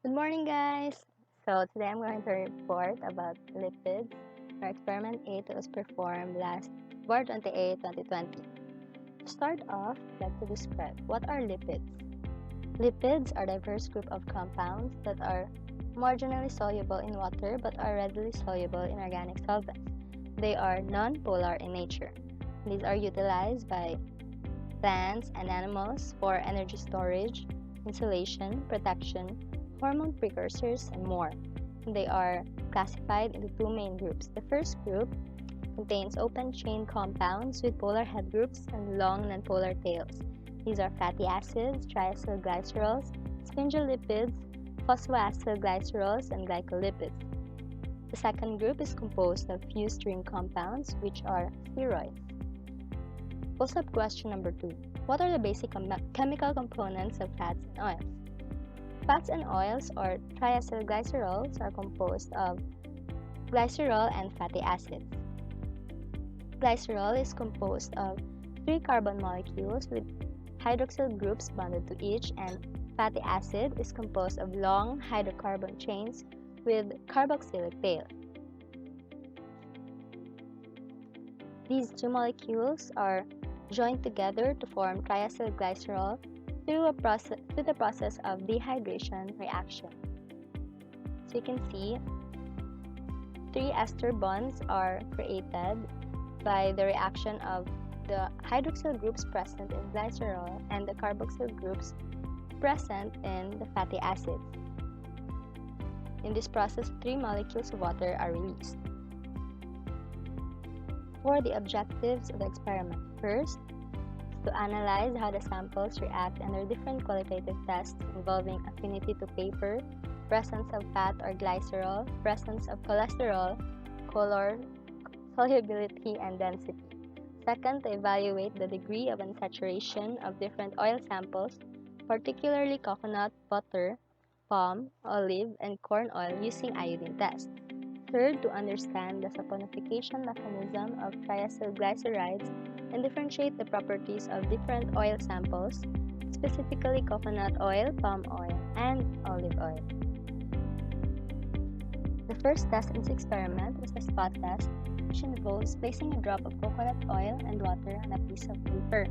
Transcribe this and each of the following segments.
Good morning, guys. So today I'm going to report about lipids. Our experiment 8 was performed last February 28, 2020. To start off, I'd like to describe what are lipids. Lipids are a diverse group of compounds that are marginally soluble in water but are readily soluble in organic solvents. They are non-polar in nature. These are utilized by plants and animals for energy storage, insulation, protection, hormone precursors, and more. They are classified into two main groups. The first group contains open chain compounds with polar head groups and long nonpolar tails. These are fatty acids, triacylglycerols, sphingolipids, phosphoacylglycerols, and glycolipids. The second group is composed of fused ring compounds, which are spheroids. Pulse up question number 2. What are the basic chemical components of fats and oils? Fats and oils, or triacylglycerols, are composed of glycerol and fatty acids. Glycerol is composed of 3 carbon molecules with hydroxyl groups bonded to each, and fatty acid is composed of long hydrocarbon chains with carboxylic tail. These two molecules are joined together to form triacylglycerol through the process of dehydration reaction. So you can see 3 ester bonds are created by the reaction of the hydroxyl groups present in glycerol and the carboxyl groups present in the fatty acids. In this process, 3 molecules of water are released. For the objectives of the experiment, first, to analyze how the samples react under different qualitative tests involving affinity to paper, presence of fat or glycerol, presence of cholesterol, color, solubility, and density. Second, to evaluate the degree of unsaturation of different oil samples, particularly coconut, butter, palm, olive, and corn oil using iodine test. Third, to understand the saponification mechanism of triacylglycerides and differentiate the properties of different oil samples, specifically coconut oil, palm oil, and olive oil. The first test in this experiment was a spot test, which involves placing a drop of coconut oil and water on a piece of paper.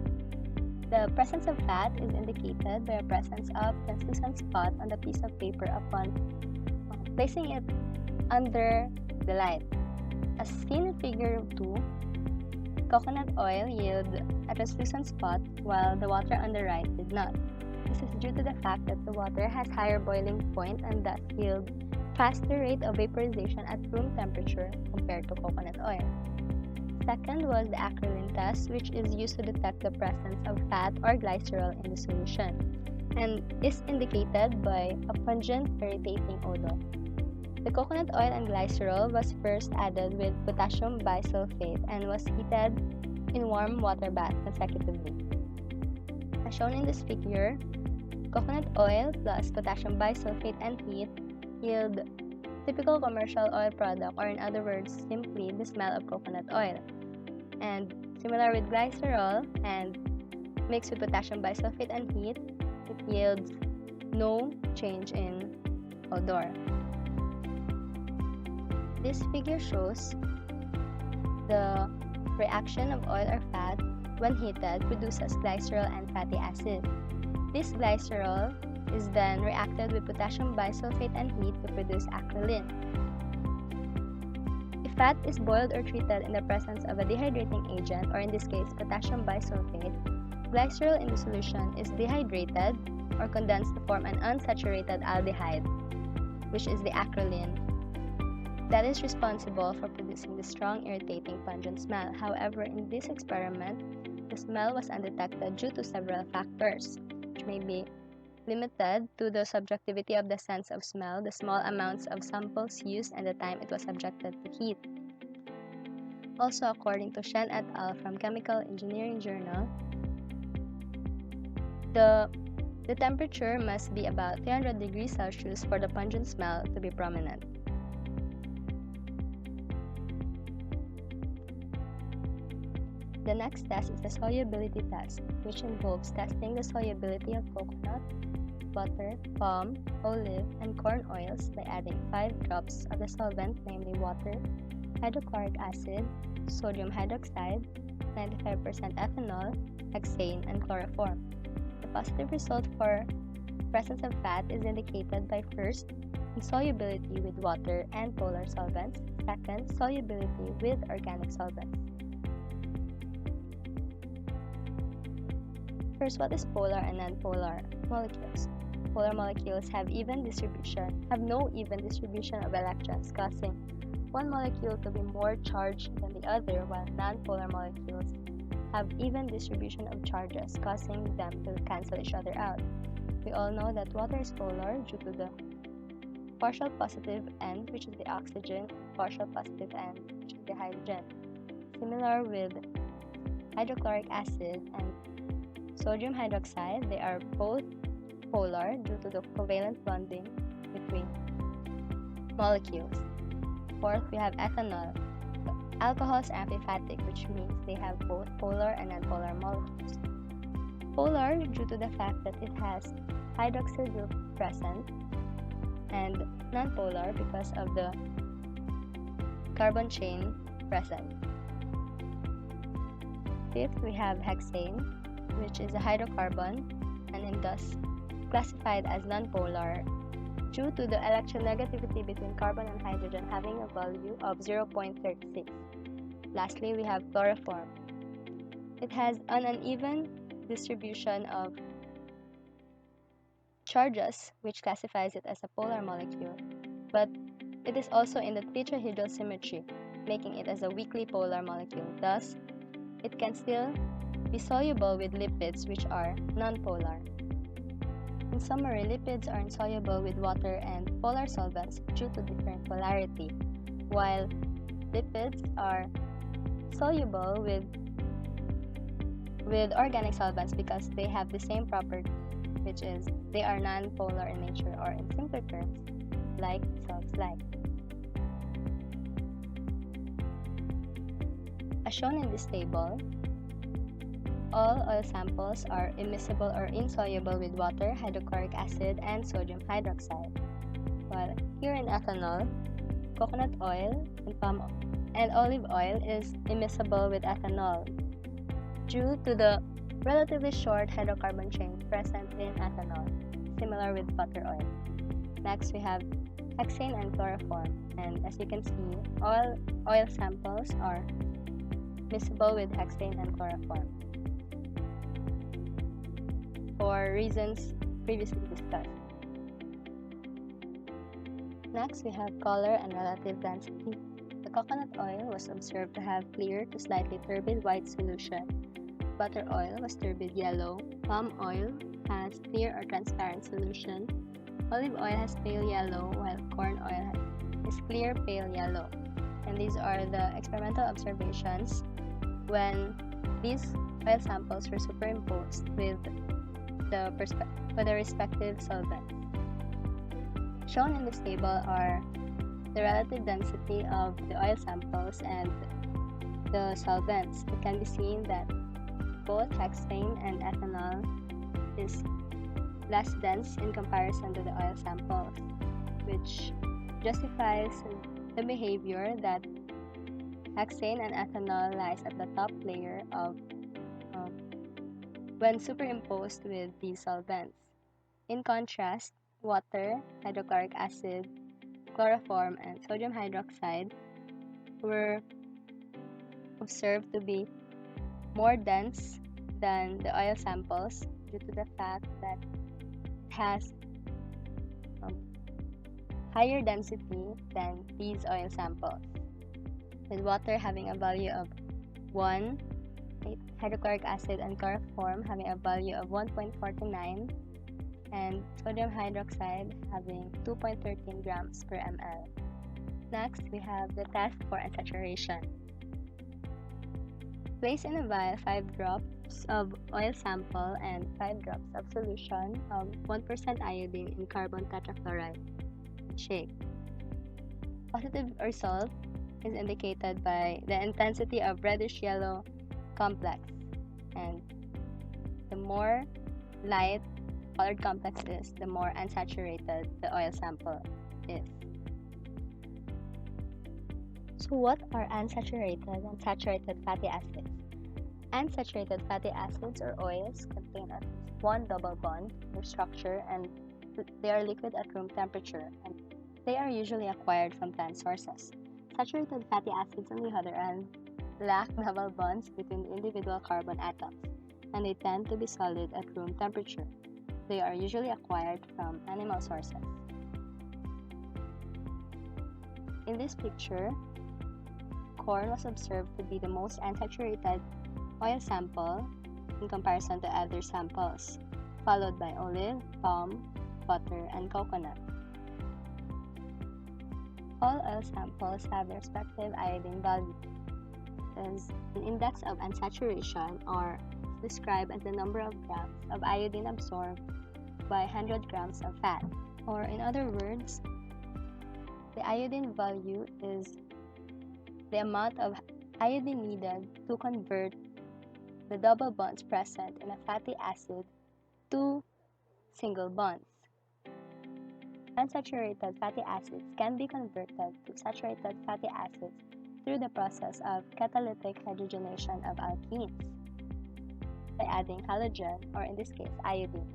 The presence of fat is indicated by a presence of translucent spot on the piece of paper upon placing it under the light. As seen in figure 2, coconut oil yield a translucent spot while the water on the right did not. This is due to the fact that the water has higher boiling point and thus yield faster rate of vaporization at room temperature compared to coconut oil. Second was the acrolein test, which is used to detect the presence of fat or glycerol in the solution and is indicated by a pungent irritating odor. The coconut oil and glycerol was first added with potassium bisulfate and was heated in warm water bath consecutively. As shown in this figure, coconut oil plus potassium bisulfate and heat yield typical commercial oil product, or in other words, simply the smell of coconut oil. And similar with glycerol and mixed with potassium bisulfate and heat, it yields no change in odor. This figure shows the reaction of oil or fat when heated produces glycerol and fatty acid. This glycerol is then reacted with potassium bisulfate and heat to produce acrolein. If fat is boiled or treated in the presence of a dehydrating agent, or in this case potassium bisulfate, glycerol in the solution is dehydrated or condensed to form an unsaturated aldehyde, which is the acrolein, that is responsible for producing the strong, irritating, pungent smell. However, in this experiment, the smell was undetected due to several factors, which may be limited to the subjectivity of the sense of smell, the small amounts of samples used, and the time it was subjected to heat. Also, according to Shen et al. From Chemical Engineering Journal, the temperature must be about 300 degrees Celsius for the pungent smell to be prominent. The next test is the solubility test, which involves testing the solubility of coconut, butter, palm, olive, and corn oils by adding 5 drops of the solvent, namely water, hydrochloric acid, sodium hydroxide, 95% ethanol, hexane, and chloroform. The positive result for presence of fat is indicated by first, insolubility with water and polar solvents, second, solubility with organic solvents. First, what is polar and non-polar molecules? Polar molecules have no even distribution of electrons, causing one molecule to be more charged than the other, while non-polar molecules have even distribution of charges, causing them to cancel each other out. We all know that water is polar due to the partial positive end, which is the oxygen, partial positive end, which is the hydrogen. Similar with hydrochloric acid and sodium hydroxide, they are both polar due to the covalent bonding between molecules. Fourth, we have ethanol. Alcohols are amphipathic, which means they have both polar and nonpolar molecules. Polar due to the fact that it has hydroxyl group present, and nonpolar because of the carbon chain present. Fifth, we have hexane, which is a hydrocarbon and thus classified as nonpolar due to the electronegativity between carbon and hydrogen having a value of 0.36. Lastly, we have chloroform. It has an uneven distribution of charges, which classifies it as a polar molecule, but it is also in the tetrahedral symmetry, making it as a weakly polar molecule. Thus, it can still be soluble with lipids, which are nonpolar. In summary, lipids are insoluble with water and polar solvents due to different polarity, while lipids are soluble with organic solvents because they have the same property, which is they are non-polar in nature, or in simpler terms, like dissolves like. As shown in this table, all oil samples are immiscible or insoluble with water, hydrochloric acid, and sodium hydroxide. While here in ethanol, coconut oil and palm and olive oil is immiscible with ethanol due to the relatively short hydrocarbon chain present in ethanol, similar with butter oil. Next, we have hexane and chloroform, and as you can see, all oil samples are miscible with hexane and chloroform for reasons previously discussed. Next, we have color and relative density. The coconut oil was observed to have clear to slightly turbid white solution. Butter oil was turbid yellow. Palm oil has clear or transparent solution. Olive oil has pale yellow, while corn oil is clear pale yellow. And these are the experimental observations when these oil samples were superimposed with the respective solvents. Shown in this table are the relative density of the oil samples and the solvents. It can be seen that both hexane and ethanol is less dense in comparison to the oil samples, which justifies the behavior that hexane and ethanol lies at the top layer of when superimposed with these solvents. In contrast, water, hydrochloric acid, chloroform, and sodium hydroxide were observed to be more dense than the oil samples due to the fact that it has higher density than these oil samples, with water having a value of 1, hydrochloric acid and chloroform having a value of 1.49, and sodium hydroxide having 2.13 grams per ml. Next, we have the test for unsaturation. Place in a vial 5 drops of oil sample and 5 drops of solution of 1% iodine in carbon tetrafluoride. Shake. Positive result is indicated by the intensity of reddish yellow complex, and the more light colored complex is, the more unsaturated the oil sample is. So what are unsaturated and saturated fatty acids? Unsaturated fatty acids or oils contain at least one double bond in structure, and they are liquid at room temperature, and they are usually acquired from plant sources. Saturated fatty acids, on the other hand, lack double bonds between the individual carbon atoms, and they tend to be solid at room temperature. They are usually acquired from animal sources. In this picture, corn was observed to be the most unsaturated oil sample in comparison to other samples, followed by olive, palm, butter, and coconut. All oil samples have their respective iodine value. As an index of unsaturation, or described as the number of grams of iodine absorbed by 100 grams of fat. Or in other words, the iodine value is the amount of iodine needed to convert the double bonds present in a fatty acid to single bonds. Unsaturated fatty acids can be converted to saturated fatty acids through the process of catalytic hydrogenation of alkenes by adding halogen, or in this case iodine,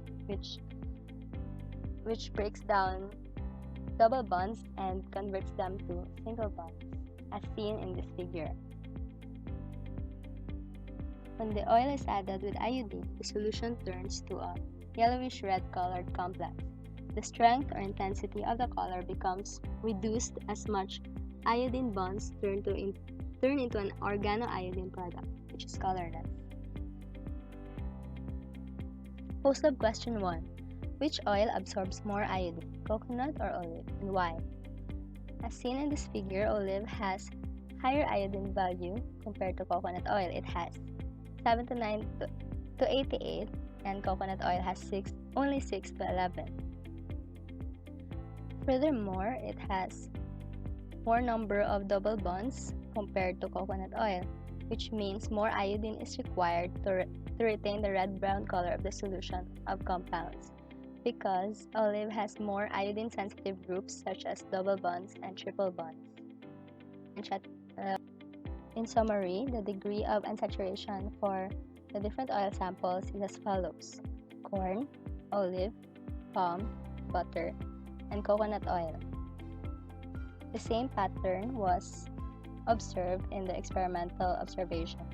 which breaks down double bonds and converts them to single bonds, as seen in this figure. When the oil is added with iodine, the solution turns to a yellowish red colored complex. The strength or intensity of the color becomes reduced as much iodine bonds turn into an organoiodine product, which is colorless. Post-lab question 1. Which oil absorbs more iodine, coconut or olive, and why? As seen in this figure, olive has higher iodine value compared to coconut oil. It has 79 to 88, and coconut oil has only 6 to 11. Furthermore, it has more number of double bonds compared to coconut oil, which means more iodine is required to retain the red-brown color of the solution of compounds, because olive has more iodine-sensitive groups such as double bonds and triple bonds. In summary, the degree of unsaturation for the different oil samples is as follows: corn, olive, palm, butter, and coconut oil. The same pattern was observed in the experimental observations.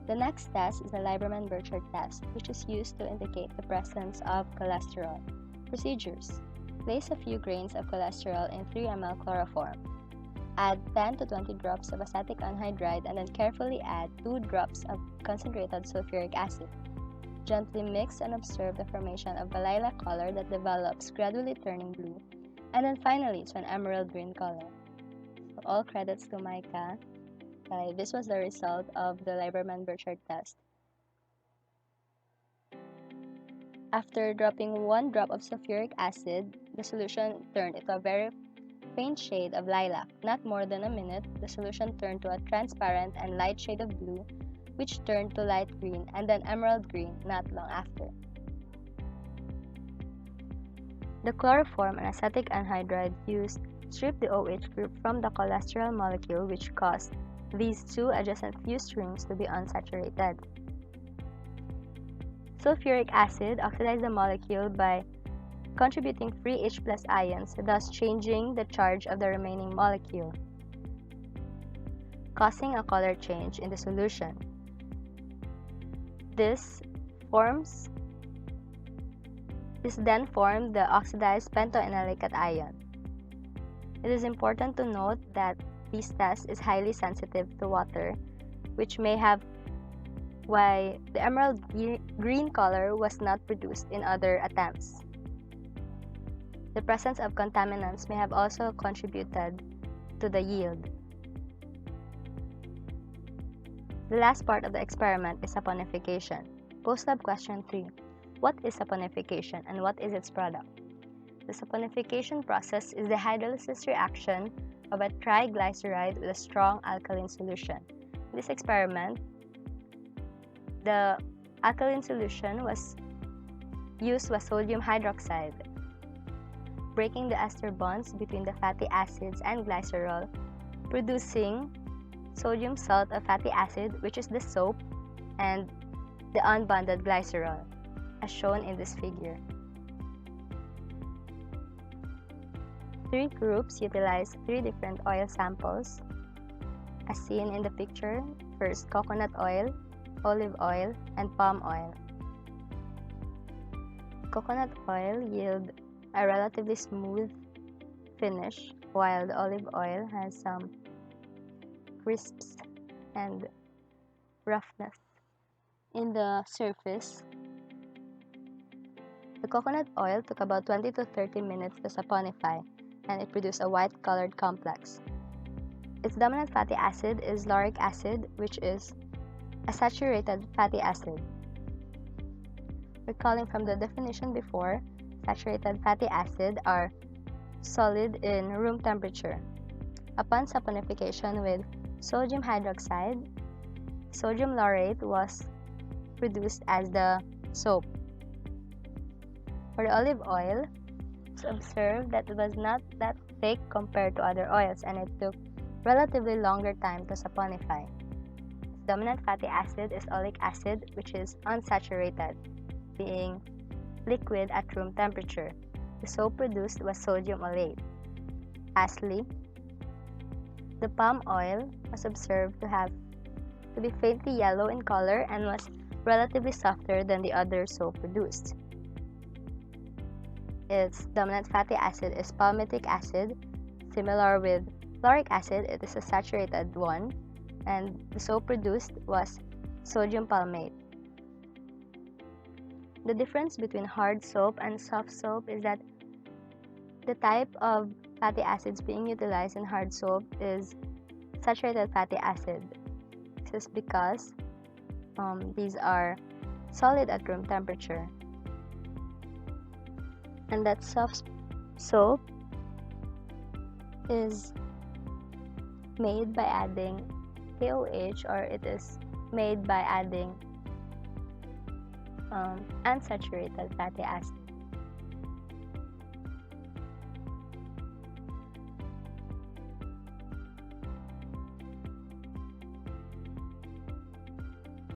The next test is the Lieberman-Burchard test, which is used to indicate the presence of cholesterol. Procedures: place a few grains of cholesterol in 3 ml chloroform. Add 10 to 20 drops of acetic anhydride and then carefully add 2 drops of concentrated sulfuric acid. Gently mix and observe the formation of a lilac color that develops, gradually turning blue, and then finally to an emerald green color. So all credits to Micah. This was the result of the Lieberman-Burchard test. After dropping 1 drop of sulfuric acid, the solution turned into a very faint shade of lilac. Not more than a minute, the solution turned to a transparent and light shade of blue, which turned to light green and then emerald green not long after. The chloroform and acetic anhydride used strip the OH group from the cholesterol molecule, which caused these 2 adjacent fused rings to be unsaturated. Sulfuric acid oxidized the molecule by contributing free H+ ions, thus changing the charge of the remaining molecule, causing a color change in the solution. This then formed the oxidized pentoenolic cation. It is important to note that this test is highly sensitive to water, which may have why the emerald green color was not produced in other attempts. The presence of contaminants may have also contributed to the yield. The last part of the experiment is saponification. Post-lab question 3. What is saponification and what is its product? The saponification process is the hydrolysis reaction of a triglyceride with a strong alkaline solution. In this experiment, the alkaline solution was sodium hydroxide, breaking the ester bonds between the fatty acids and glycerol, producing sodium salt of fatty acid, which is the soap, and the unbonded glycerol, as shown in this figure. Three groups utilize three different oil samples, as seen in the picture. First, coconut oil, olive oil, and palm oil. Coconut oil yield a relatively smooth finish, while the olive oil has some crisps and roughness in the surface. The coconut oil took about 20 to 30 minutes to saponify, and it produced a white-colored complex. Its dominant fatty acid is lauric acid, which is a saturated fatty acid. Recalling from the definition before, saturated fatty acid are solid in room temperature. Upon saponification with sodium hydroxide, sodium laurate was produced as the soap. For the olive oil, it's observed that it was not that thick compared to other oils, and it took relatively longer time to saponify. Its dominant fatty acid is oleic acid, which is unsaturated, being liquid at room temperature. The soap produced was sodium oleic. Lastly, the palm oil was observed to be faintly yellow in color and was relatively softer than the other soap produced. Its dominant fatty acid is palmitic acid. Similar with lauric acid, it is a saturated one, and the soap produced was sodium palmate. The difference between hard soap and soft soap is that the type of fatty acids being utilized in hard soap is saturated fatty acid. This is because these are solid at room temperature, and that soft soap is made by adding KOH, or it is made by adding unsaturated fatty acid.